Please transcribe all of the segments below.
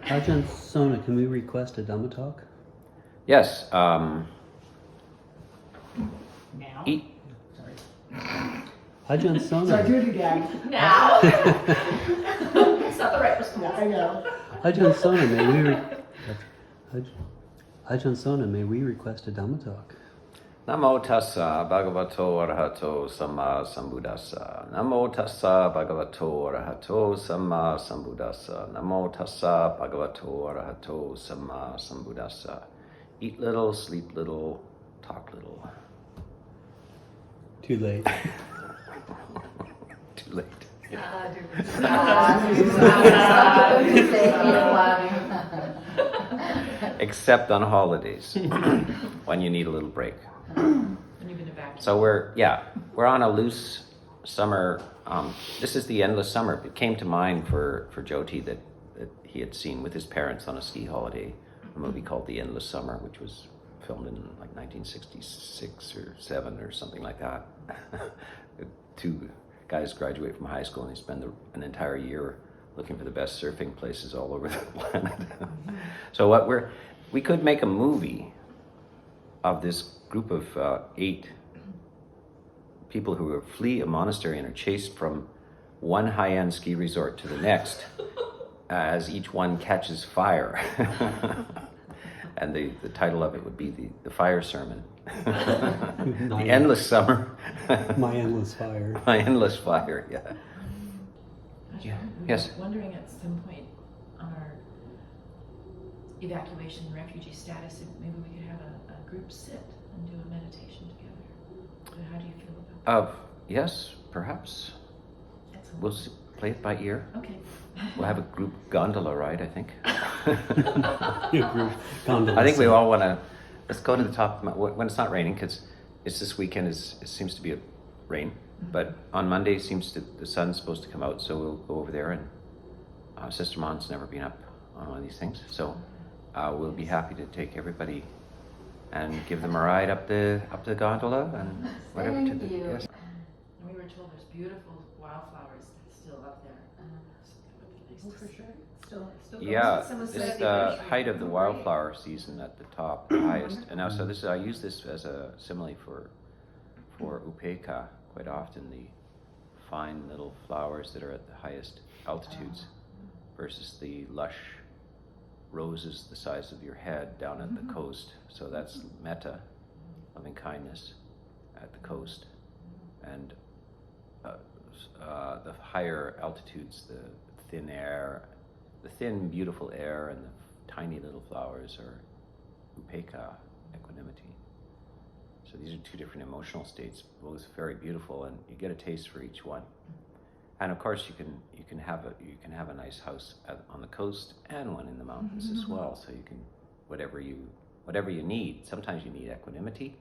Ajahn Sona, can we request a Dhamma talk? Yes. Now? Eat. Sorry. Ajahn Sorry, Sona. do it again. Now? That's not the right response. I know. Ajahn Sona, Ajahn Sona, may we request a Dhamma talk? Namo tassa bhagavato arahato samma sambuddhassa. Namo tassa bhagavato arahato samma sambuddhassa. Namo tassa bhagavato arahato samma sambuddhassa. Eat little, sleep little, talk little. Too late. Too late. Except on holidays, when you need a little break. When you've been evacuated. So we're on a loose summer. This is the endless summer. It came to mind for Jyoti that he had seen with his parents on a ski holiday a movie called The Endless Summer, which was filmed in like 1966 or 7 or something like that. Two guys graduate from high school and they spend an entire year looking for the best surfing places all over the planet. So we could make a movie of this group of 8 people who flee a monastery and are chased from one high-end ski resort to the next as each one catches fire. And the title of it would be the fire sermon. The endless summer. My endless fire. My endless fire, yeah. Yes. Wondering at some point on our evacuation refugee status, if maybe we could have a group sit and do a meditation together. How do you feel about that? Yes, perhaps. Excellent. We'll play it by ear. Okay. We'll have a group gondola ride, I think. Group gondola I think we set. all want to. Let's go to the top when it's not raining, because it's this weekend. It seems to be a rain, but on Monday the sun's supposed to come out, so we'll go over there. And Sister Mon's never been up on one of these things, so we'll be happy to take everybody and give them a ride up the gondola and whatever. Thank you. Yes. And we were told there's beautiful wildflowers still up there. So that would be nice to see. Still Yeah, Someone this said is they the were- height of the wildflower season at the top, the highest. And now, so I use this as a simile for Upekkha quite often, the fine little flowers that are at the highest altitudes versus the lush roses the size of your head down at the coast. So that's metta, loving kindness at the coast. And the higher altitudes, the thin air, the thin, beautiful air and the tiny little flowers are Upekkha, equanimity. So these are 2 different emotional states, both very beautiful, and you get a taste for each one. And of course, you can have a nice house on the coast and one in the mountains as well. So you can whatever you need. Sometimes you need equanimity.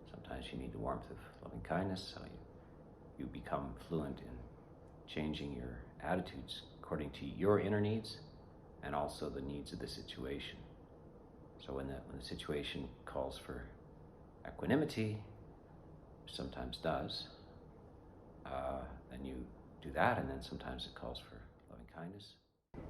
Sometimes you need the warmth of loving kindness. So you become fluent in changing your attitudes according to your inner needs and also the needs of the situation. So when the situation calls for equanimity, which sometimes does, then you do that, and then sometimes it calls for loving kindness.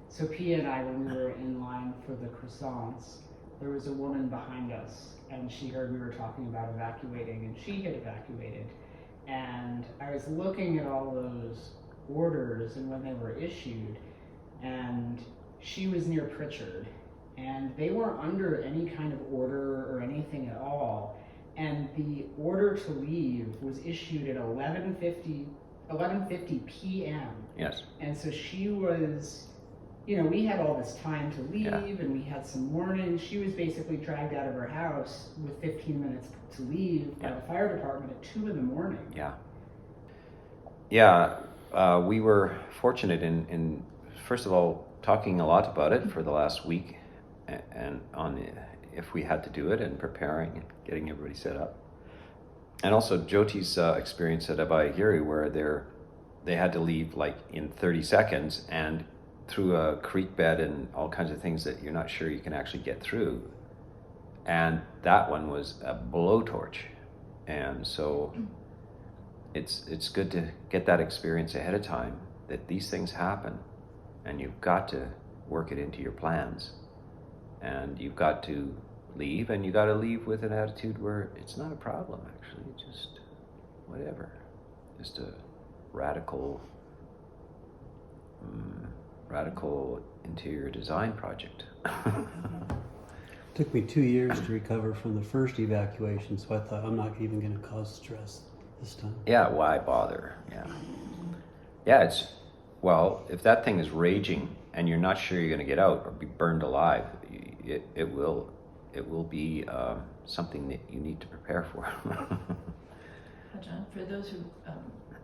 So Pia and I, when we were in line for the croissants, there was a woman behind us, and she heard we were talking about evacuating, and she had evacuated. And I was looking at all those orders and when they were issued, and she was near Pritchard, and they weren't under any kind of order or anything at all. And the order to leave was issued at 11:50 p.m. Yes. And so she was, we had all this time to leave, Yeah. and we had some warning. She was basically dragged out of her house with 15 minutes to leave by the fire department at 2 in the morning. Yeah, we were fortunate in first of all talking a lot about it for the last week, and if we had to do it, and preparing and getting everybody set up, and also Jyoti's experience at Evacuee, where they had to leave like in 30 seconds and through a creek bed and all kinds of things that you're not sure you can actually get through, and that one was a blowtorch, and so it's good to get that experience ahead of time, that these things happen and you've got to work it into your plans. And you've got to leave, and you got to leave with an attitude where it's not a problem, actually, just whatever. Just a radical interior design project. Took me 2 years to recover from the first evacuation, so I thought I'm not even going to cause stress this time. Yeah, why bother? Yeah. Yeah, well, if that thing is raging and you're not sure you're going to get out or be burned alive, it will be something that you need to prepare for. Ajahn, for those who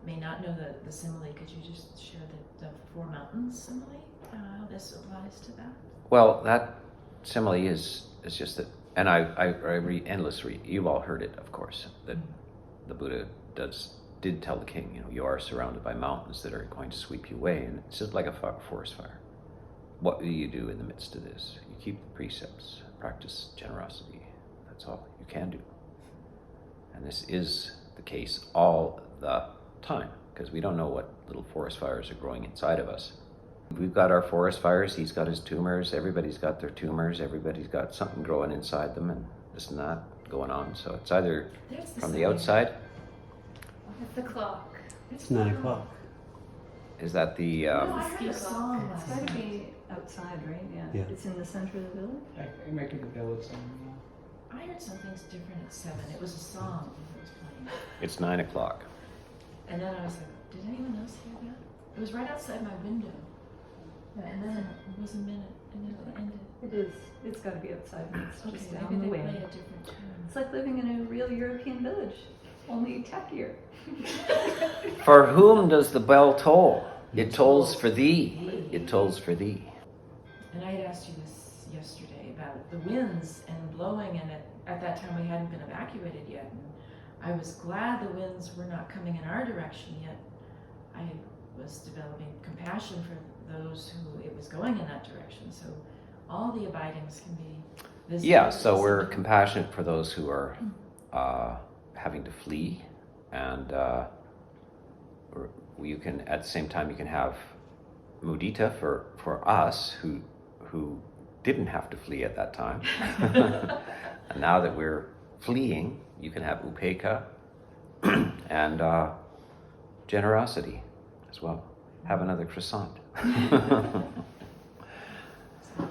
may not know the simile, could you just share the Four Mountains simile, how this applies to that? Well, that simile is just that, and I read endlessly. You've all heard it, of course, that the Buddha did tell the king, you are surrounded by mountains that are going to sweep you away, and it's just like a forest fire. What do you do in the midst of this? You keep the precepts, practice generosity. That's all you can do. And this is the case all the time, because we don't know what little forest fires are growing inside of us. We've got our forest fires, he's got his tumors, everybody's got their tumors, everybody's got something growing inside them, and this and that going on. So it's either from the outside. It's the clock. It's 9 o'clock. Is that the... I heard a song It's last got to night. be outside, right? Yeah. Yeah. It's in the center of the village. It might be the village somewhere. I heard something's different at 7. It was a song that was playing. It's 9 o'clock. And then I was like, did anyone else hear that? It was right outside my window. And then it was a minute, and then it ended. It is. It's got to be outside. It's Okay, just maybe down they the play way. a different tune. It's like living in a real European village, only techier. For whom does the bell toll? It tolls for thee. It tolls for thee. And I had asked you this yesterday about the winds and blowing, and at that time we hadn't been evacuated yet. And I was glad the winds were not coming in our direction yet. I was developing compassion for those who it was going in that direction. So all the abidings can be visited. Yeah, so we're compassionate for those who are having to flee, and you can, at the same time, you can have mudita for us who didn't have to flee at that time. And now that we're fleeing, you can have upekkha and generosity as well. Have another croissant.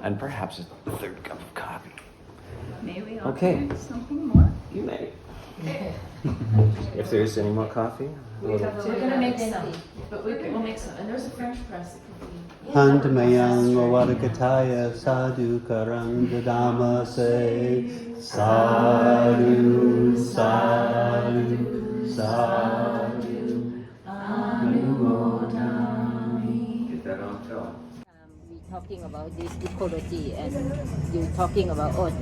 And perhaps a third cup of coffee. May we offer Okay. you something more? You may. If there's any more coffee. We're going to make some, but we'll make some. And there's a French press that could be... Handamayang Varakataya Sadhu Karanga Dhamma say Sadhu, Sadhu, Sadhu. Get that on film. We're talking about this ecology, and you're talking about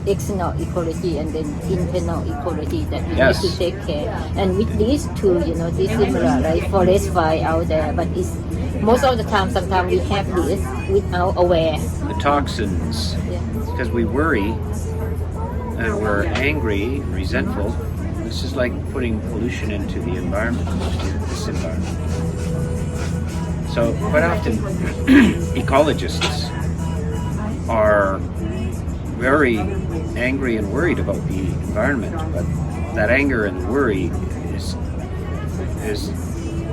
external ecology and then internal ecology that we Yes. need to take care. And with these two, this similar, like forest fire out there, but it's most of the time, sometimes we have this without aware. The toxins, Yeah. because we worry and we're angry, resentful. This is like putting pollution into the environment, this environment. So quite often, ecologists are very angry and worried about the environment, but that anger and worry is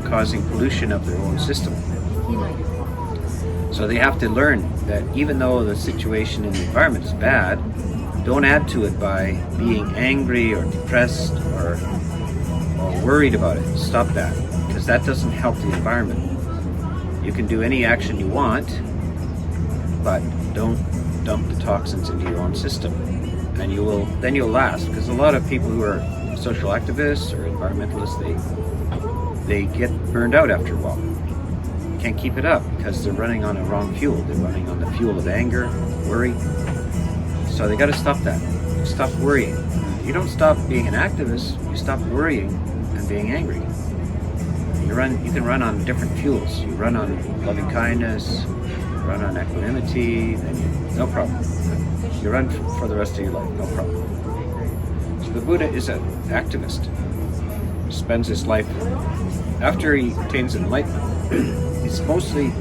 causing pollution of their own system. So they have to learn that even though the situation in the environment is bad, don't add to it by being angry or depressed or worried about it. Stop that, because that doesn't help the environment. You can do any action you want, but don't dump the toxins into your own system, and then you'll last. Because a lot of people who are social activists or environmentalists, they get burned out after a while. Can't keep it up because they're running on a wrong fuel. They're running on the fuel of anger, worry. So they got to stop that. Stop worrying. You don't stop being an activist. You stop worrying and being angry. You can run on different fuels. You run on loving kindness, run on equanimity, then no problem. You run for the rest of your life, no problem. So the Buddha is an activist. He spends his life, after he attains enlightenment, he's mostly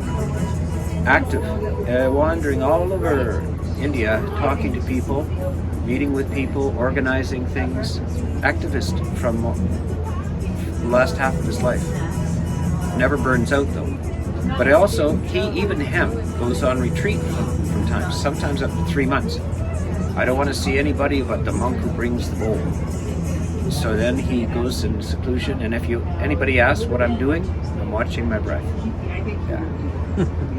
active wandering all over India, talking to people, meeting with people, organizing things. Activist from the last half of his life. Never burns out though. But even him goes on retreat from times, sometimes up to 3 months. I don't want to see anybody but the monk who brings the bowl. So then he goes in seclusion, and if anybody asks what I'm doing, I'm watching my breath. Yeah.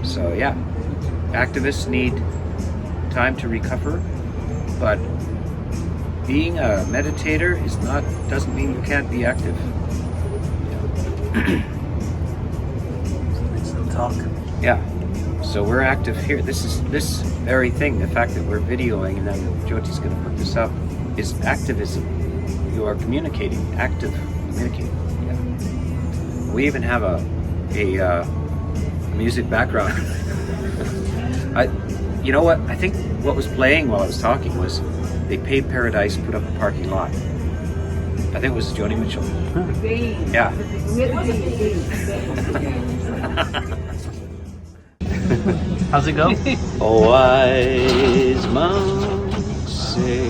So yeah, activists need time to recover, but being a meditator doesn't mean you can't be active. Talk. Yeah. So we're active here. This very thing, the fact that we're videoing and then Jyoti's going to put this up, is activism. You are communicating, active communicating. Yeah. We even have a music background. You know what? I think what was playing while I was talking was they paid Paradise, put up a parking lot. I think it was Joni Mitchell. Yeah. How's it go? Oh, wise monks say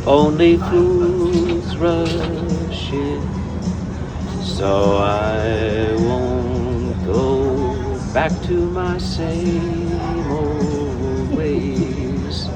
only fools rush in, so I won't go back to my same old ways.